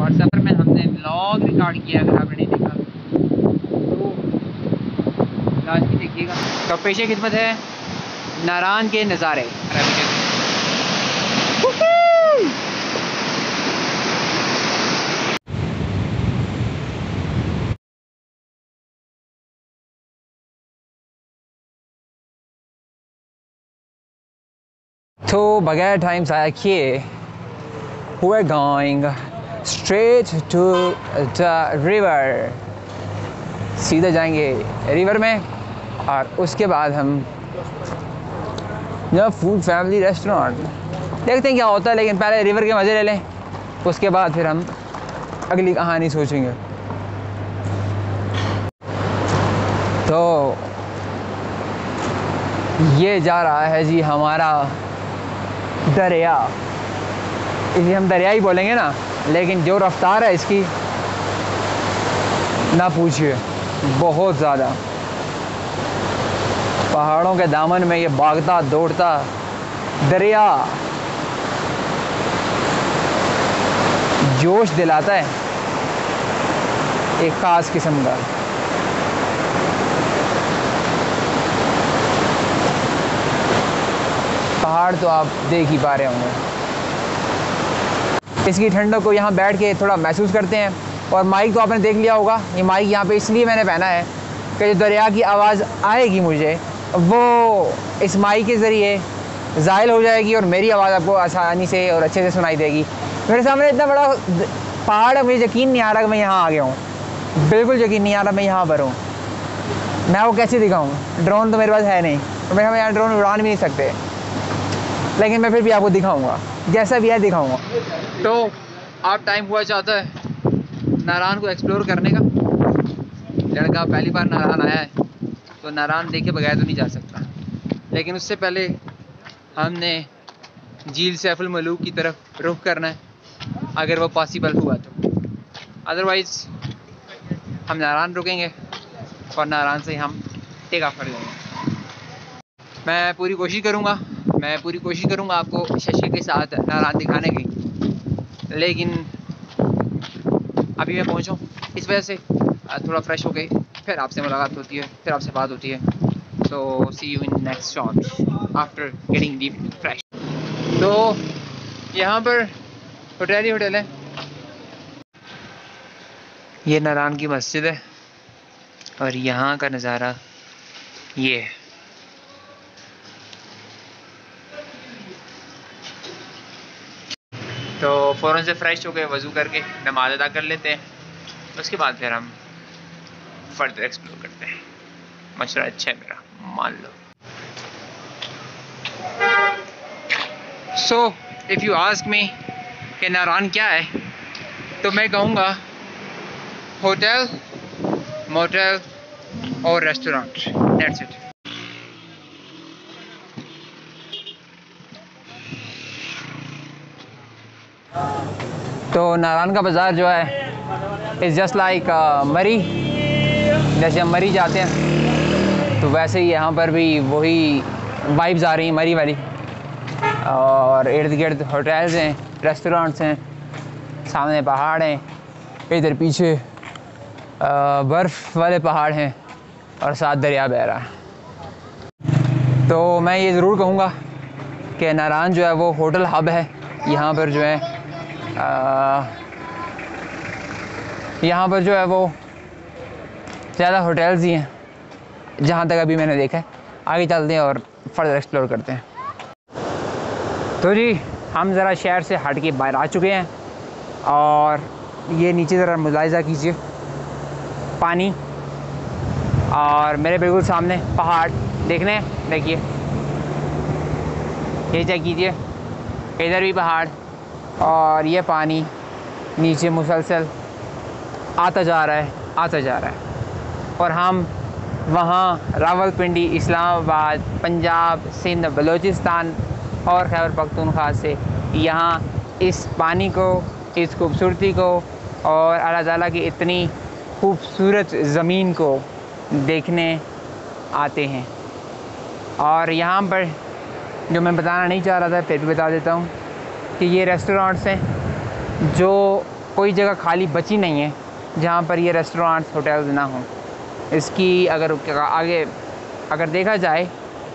और सफ़र में हमने व्लॉग रिकॉर्ड किया, अगर आपने नहीं देखा तो लाजमी देखिएगा। तो पेशे खिदमत है नारान के नज़ारे। तो बगैर टाइम ज़ाया किए we're going straight to the river। सीधे जाएंगे रिवर में और उसके बाद हम यहाँ फूड फैमिली रेस्टोरेंट देखते हैं क्या होता है, लेकिन पहले रिवर के मज़े ले लें, उसके बाद फिर हम अगली कहानी सोचेंगे। तो ये जा रहा है जी हमारा दरिया, इसे हम दरिया ही बोलेंगे ना, लेकिन जो रफ्तार है इसकी ना पूछिए, बहुत ज़्यादा। पहाड़ों के दामन में ये भागता दौड़ता दरिया जोश दिलाता है एक ख़ास किस्म का। पहाड़ तो आप देख ही पा रहे होंगे। इसकी ठंडक को यहाँ बैठ के थोड़ा महसूस करते हैं। और माइक तो आपने देख लिया होगा, ये माइक यहाँ पे इसलिए मैंने पहना है कि जो दरिया की आवाज़ आएगी मुझे, वो इस माइक के ज़रिए ज़ाहिल हो जाएगी और मेरी आवाज़ आपको आसानी से और अच्छे से सुनाई देगी। मेरे सामने इतना बड़ा पहाड़ है, मुझे यकीन नहीं आ रहा कि मैं यहाँ आ गया हूँ, बिल्कुल यकीन नहीं आ रहा मैं यहाँ पर हूँ। मैं वो कैसे दिखाऊँ, ड्रोन तो मेरे पास है नहीं, और हम यहाँ ड्रोन उड़ान भी नहीं सकते, लेकिन मैं फिर भी आपको दिखाऊँगा, जैसा भी है दिखाऊँगा। तो अब टाइम हुआ चाहता है नारान को एक्सप्लोर करने का। लड़का पहली बार नारान आया है तो नारान देखे बगैर तो नहीं जा सकता, लेकिन उससे पहले हमने झील सैफुल मलूक की तरफ रुख करना है, अगर वो पॉसिबल हुआ तो। अदरवाइज़ हम नारान रुकेंगे और नारान से हम टेक ऑफ कर देंगे। मैं पूरी कोशिश करूँगा आपको शशि के साथ नारान दिखाने की, लेकिन अभी मैं पहुँचा हूँ, इस वजह से थोड़ा फ्रेश हो गए, फिर आपसे मुलाकात होती है, फिर आपसे बात होती है। So see you in next shot after getting deep fresh. तो यहाँ पर होटल है, ये नारान की मस्जिद है और यहाँ का नज़ारा ये है। तो फ़ौरन से फ्रेश हो गए, वज़ू करके नमाज़ अदा कर लेते हैं, उसके बाद फिर हम फर्दर एक्सप्लोर करते हैं। मशवरा अच्छा है मेरा, मान लो। So if you ask me कि नारान क्या है, तो मैं कहूँगा होटल, मोटेल और रेस्टोरेंट, दैट्स इट। तो नारान का बाज़ार जो है इज़ जस्ट लाइक मरी, जैसे हम मरी जाते हैं तो वैसे ही यहाँ पर भी वही वाइब्स आ रही हैं मरी वाली। और इर्द गिर्द होटल्स हैं, रेस्टोरेंट्स हैं, सामने पहाड़ हैं, इधर पीछे बर्फ़ वाले पहाड़ हैं और साथ दरिया बह रहा है। तो मैं ये ज़रूर कहूँगा कि नारान जो है वो होटल हब है। यहाँ पर जो है वो ज़्यादा होटल्स ही हैं जहाँ तक अभी मैंने देखा है। आगे चलते हैं और फर्दर एक्सप्लोर करते हैं। तो जी हम ज़रा शहर से हट के बाहर आ चुके हैं और ये नीचे ज़रा मुलाहिज़ा कीजिए पानी, और मेरे बिल्कुल सामने पहाड़ देखने हैं, देखिए ये चेक कीजिए, इधर भी पहाड़ और ये पानी नीचे मुसलसल आता जा रहा है। और हम वहाँ रावलपिंडी, इस्लामाबाद, पंजाब, सिंध, बलूचिस्तान और खैबर पख्तूनख्वा से यहाँ इस पानी को, इस खूबसूरती को और अल्लाह ताला की इतनी खूबसूरत ज़मीन को देखने आते हैं। और यहाँ पर जो मैं बताना नहीं चाह रहा था फिर भी बता देता हूँ कि ये रेस्टोरेंट्स हैं जो कोई जगह खाली बची नहीं है जहाँ पर ये रेस्टोरेंट्स होटल्स ना हों। इसकी आगे अगर देखा जाए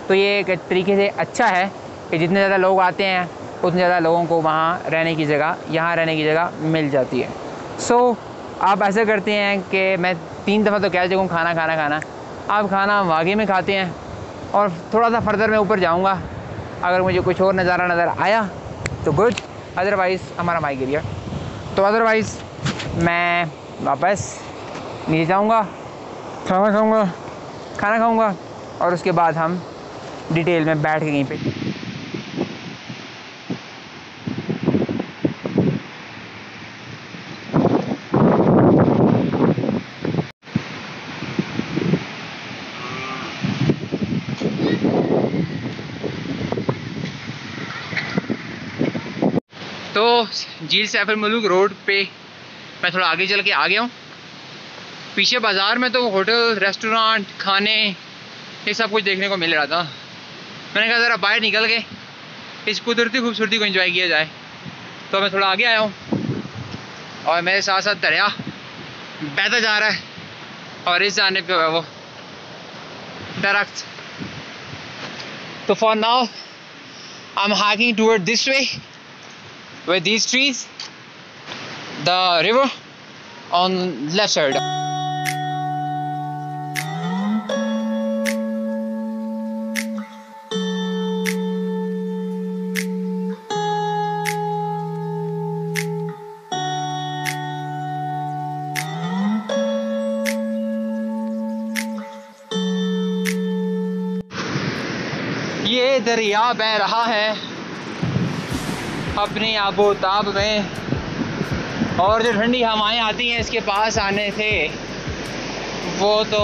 तो ये एक तरीके से अच्छा है कि जितने ज़्यादा लोग आते हैं उतने ज़्यादा लोगों को वहाँ रहने की जगह, यहाँ रहने की जगह मिल जाती है। सो आप ऐसे करते हैं कि मैं 3 दफ़ा तो कह चुका खाना आप खाना वागे में खाते हैं और थोड़ा सा फर्दर मैं ऊपर जाऊँगा, अगर मुझे कुछ और नज़ारा नज़र आया तो गुड, अदरवाइज़ हमारा माइक एरिया। तो अदरवाइज़ मैं वापस नीचे जाऊँगा, खाना खाऊँगा और उसके बाद हम डिटेल में बैठ के कहीं पे। तो झील सैफ अल मलूक रोड पे मैं थोड़ा आगे चल के आ गया हूँ। पीछे बाज़ार में तो होटल, रेस्टोरेंट, खाने, ये सब कुछ देखने को मिल रहा था। मैंने कहा ज़रा बाहर निकल के इस कुदरती खूबसूरती को एंजॉय किया जाए, तो मैं थोड़ा आगे आया हूँ और मेरे साथ साथ दरिया बहता जा रहा है और इस जाने पे है वो दरख्त। तो for now I am hiking toward this way with these trees, the river on left side. ये दरिया बह रहा है अपनी आबोताब में, और जो ठंडी हवाएं आती हैं इसके पास आने से वो तो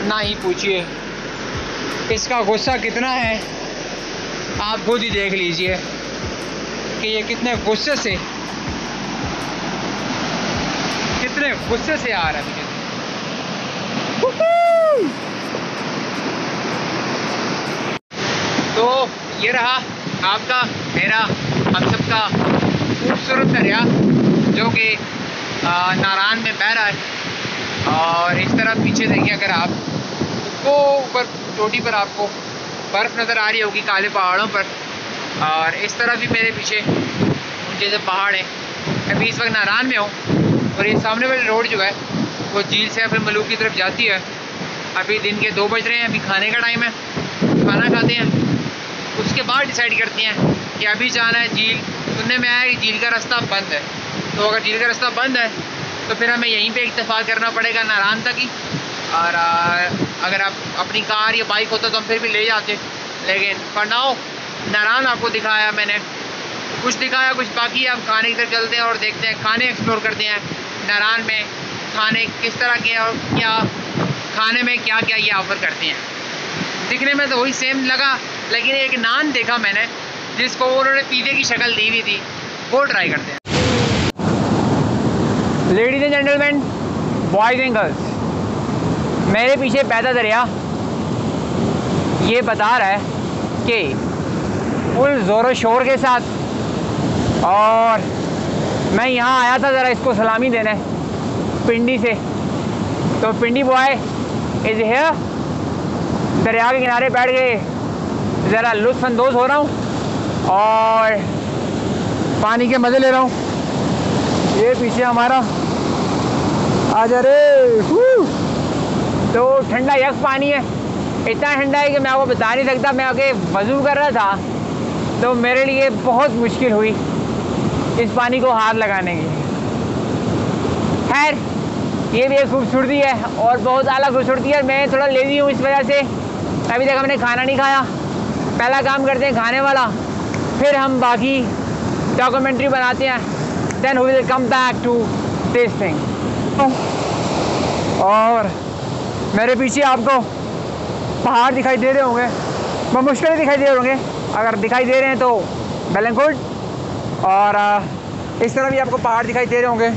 ना ही पूछिए। इसका गुस्सा कितना है आप खुद ही देख लीजिए कि ये कितने गुस्से से आ रहा है मुझे। तो ये रहा आपका, मेरा, हम सबका खूबसूरत दरिया जो कि नारान में बह रहा है। और इस तरफ पीछे देखिए अगर आप, वो ऊपर चोटी पर आपको बर्फ़ नज़र आ रही होगी काले पहाड़ों पर, और इस तरफ भी मेरे पीछे ऊंचे से पहाड़ हैं। अभी इस वक्त नारान में हूँ और ये सामने वाली रोड जो है वो झील सैफ अल मलूक की तरफ जाती है। अभी दिन के 2 बज रहे हैं, अभी खाने का टाइम है, खाना खाते हैं, उसके बाद डिसाइड करते हैं कि अभी जाना है झील। सुनने में आया कि झील का रास्ता बंद है, तो अगर झील का रास्ता बंद है तो फिर हमें यहीं पे इत्तेफाक करना पड़ेगा नारान तक ही। और अगर आप अपनी कार या बाइक होता तो हम फिर भी ले जाते, लेकिन फॉर नाउ नारान आपको दिखाया मैंने, कुछ दिखाया कुछ बाकी। अब खाने की तरफ चलते हैं और देखते हैं, खाने एक्सप्लोर करते हैं नारान में, खाने किस तरह के और क्या खाने में क्या क्या ये ऑफ़र करते हैं। दिखने में तो वही सेम लगा, लेकिन एक नान देखा मैंने जिसको उन्होंने पिज़्ज़े की शक्ल दी हुई थी, वो ट्राई करते हैं। Ladies and gentleman, boys and girls, मेरे पीछे बहता दरिया ये बता रहा है कि फुल ज़ोर शोर के साथ, और मैं यहाँ आया था ज़रा इसको सलामी देने पिंडी से। तो पिंडी बॉय इज़ हियर, दरिया के किनारे बैठ के ज़रा लुत्फ़अंदोज़ हो रहा हूँ और पानी के मज़े ले रहा हूँ। ये पीछे हमारा आ जा रे, तो ठंडा यक पानी है, इतना ठंडा है कि मैं आपको बता नहीं सकता। मैं आगे वज़ू कर रहा था तो मेरे लिए बहुत मुश्किल हुई इस पानी को हाथ लगाने की। खैर ये भी एक खूबसूरती है और बहुत आला खूबसूरती है। मैं थोड़ा लेज़ी हूँ इस वजह से अभी तक हमने खाना नहीं खाया। पहला काम करते हैं खाने वाला, फिर हम बाकी डॉक्यूमेंट्री बनाते हैं, then we will come back to testing. और मेरे पीछे आपको पहाड़ दिखाई दे रहे होंगे, बहुत मुश्किल दिखाई दे रहे होंगे, अगर दिखाई दे रहे हैं तो वेल एंड गुड। और इस तरफ भी आपको पहाड़ दिखाई दे रहे होंगे।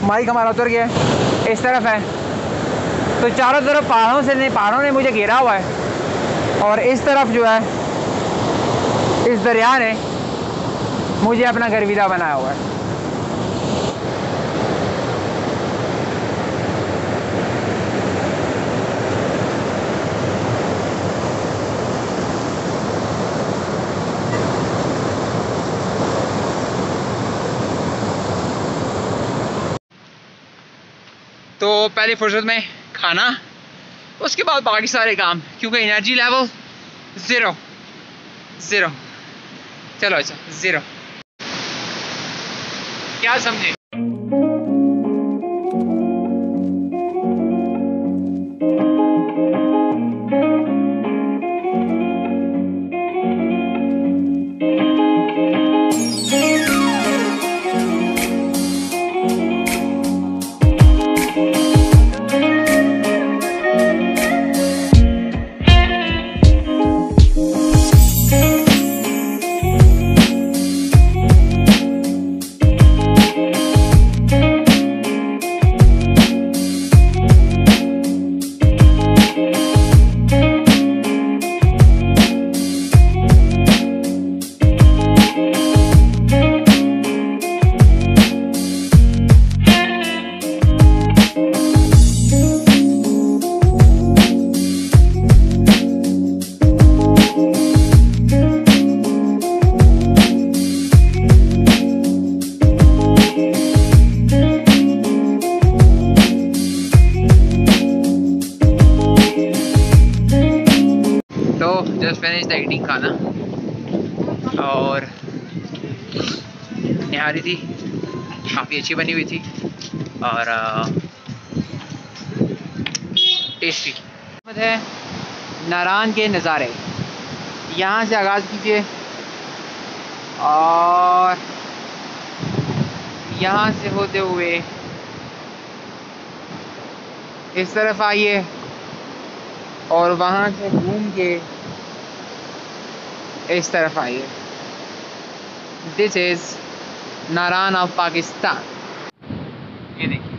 माइक हमारा उतर गया है, इस तरफ है। तो चारों तरफ पहाड़ों ने मुझे घेरा हुआ है, और इस तरफ जो है इस दरिया ने मुझे अपना गर्विदा बनाया हुआ है। तो पहले फुर्सत में खाना, उसके बाद बाकी सारे काम, क्योंकि एनर्जी लेवल ज़ीरो। चलो अच्छा, ज़ीरो, क्या समझे? जस्ट फिनिश द ईटिंग खाना, और निहारी थी, काफ़ी अच्छी बनी हुई थी और टेस्टी है। नारान के नज़ारे यहाँ से आगाज़ कीजिए और यहाँ से होते हुए इस तरफ आइए और वहाँ से घूम के इस तरफ आइए। This is Naran of Pakistan. ये देखिए,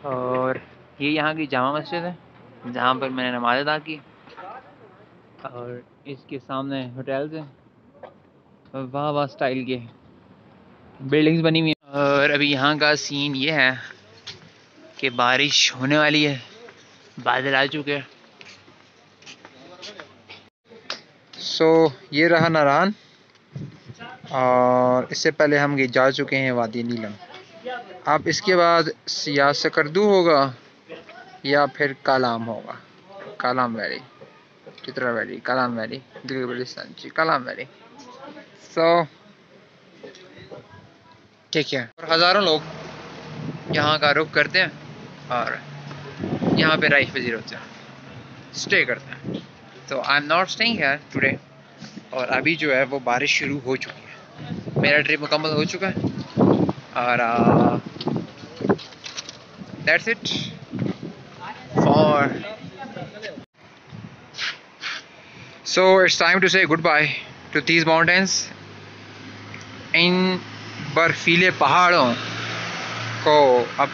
और ये यहाँ की जामा मस्जिद है जहाँ पर मैंने नमाज़ अदा की, और इसके सामने होटल्स हैं, वाह वाह स्टाइल के बिल्डिंग्स बनी हुई हैं। और अभी यहाँ का सीन ये है कि बारिश होने वाली है, बादल आ चुके हैं। सो ये रहा नारान, और इससे पहले हम जा चुके हैं वादी नीलम। अब इसके बाद या सकरदू होगा या फिर कालाम होगा, Kalam valley, Chitra valley, Kalam valley, Gilgit Baltistan जी, कालाम वैली। सो ठीक है, और हज़ारों लोग यहाँ का रुख करते हैं और यहाँ पे राइश पजीर होते हैं, स्टे करते हैं। तो I am not staying here today, और अभी जो है वो बारिश शुरू हो चुकी है। मेरा ट्रिप मुकम्मल हो चुका है और that's it for so it's time to say goodbye to these mountains. इन बर्फीले पहाड़ों को अब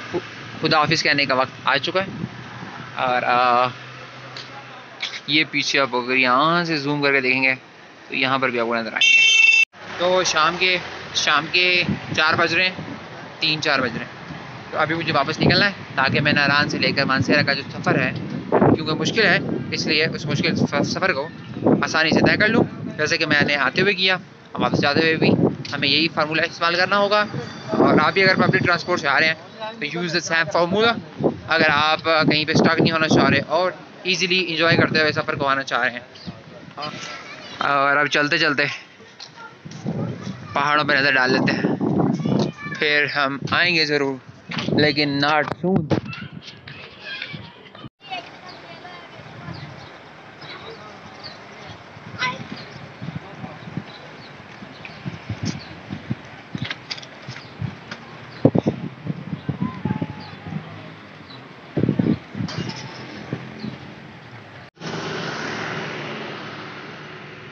खुदा हाफिज़ कहने का वक्त आ चुका है। और ये पीछे आप अगर यहाँ से जूम करके देखेंगे तो यहाँ पर भी आपको नज़र आएंगे। तो शाम के 4 बज रहे हैं, 3-4 बज रहे हैं। तो अभी मुझे वापस निकलना है ताकि मैं नारान से लेकर मानसेरा का जो सफ़र है, क्योंकि मुश्किल है, इसलिए उस मुश्किल सफ़र को आसानी से तय कर लूँ, जैसे कि मैंने आते हुए किया और वापस जाते हुए भी। हमें यही फार्मूला इस्तेमाल करना होगा। और आप भी अगर पब्लिक ट्रांसपोर्ट से आ रहे हैं तो यूज़ द सेम फार्मूला। अगर आप कहीं पे स्टक नहीं होना चाह रहे और इजीली इंजॉय करते हुए सफ़र को आना चाह रहे हैं। और अब चलते चलते पहाड़ों पर नज़र डाल लेते हैं, फिर हम आएंगे ज़रूर, लेकिन नॉट सून।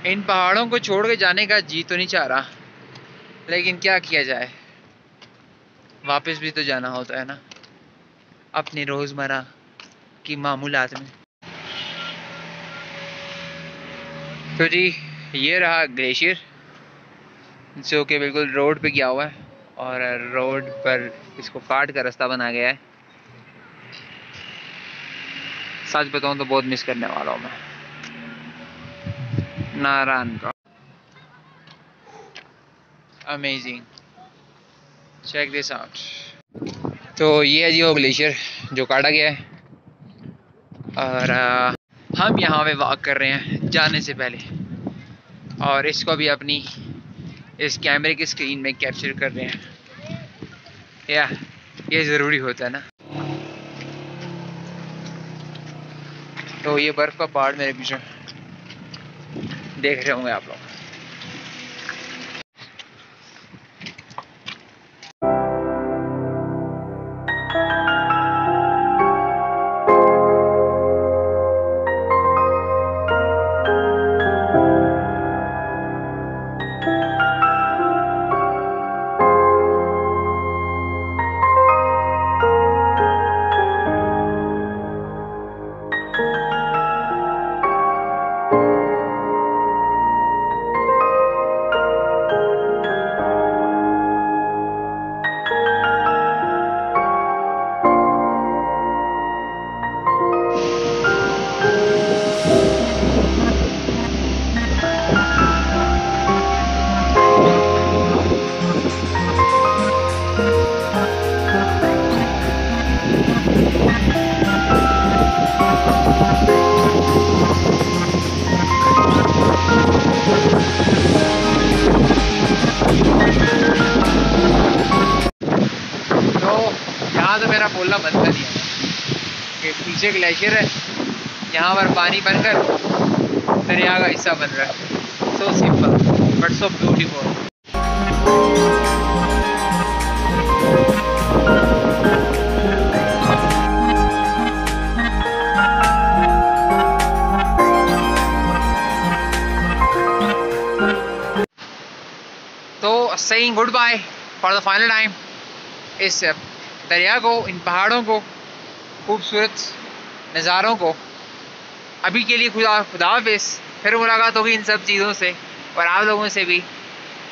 इन पहाड़ों को छोड़ के जाने का जी तो नहीं चाह रहा, लेकिन क्या किया जाए, वापस भी तो जाना होता है ना अपनी रोज़मर्रा की मामूलात में। तो जी ये रहा ग्लेशियर, जो कि बिल्कुल रोड पे गया हुआ है और रोड पर इसको काट कर रास्ता बना गया है। सच बताऊं तो बहुत मिस करने वाला हूँ मैं नारायण का। Amazing, check this out. तो ये है जी वो ग्लेशियर जो काटा गया है, और हम यहाँ पे वॉक कर रहे हैं जाने से पहले, और इसको भी अपनी इस कैमरे की स्क्रीन में कैप्चर कर रहे हैं। या ये ज़रूरी होता है ना। तो ये बर्फ़ का पहाड़ मेरे पीछे देख रहे होंगे आप लोग। यहाँ तो मेरा बोलना बनता नहीं है कि पीछे ग्लेशियर है, यहाँ पर पानी बनकर दरिया का हिस्सा बन रहा है। So simple but so beautiful. तो saying goodbye for the final time इस दरिया को, इन पहाड़ों को, खूबसूरत नज़ारों को अभी के लिए खुदा हाफिज़। फिर मुलाकात होगी इन सब चीज़ों से और आप लोगों से भी।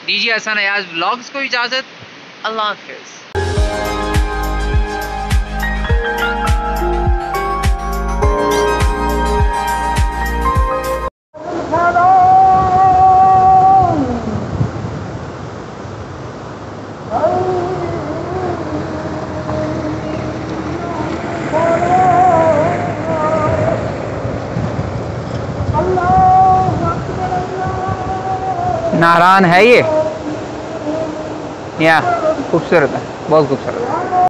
दीजिए हसन अयाज व्लॉग्स को इजाज़त। अल्लाह हाफिज़। नारायण है ये, या खूबसूरत है, बहुत खूबसूरत है।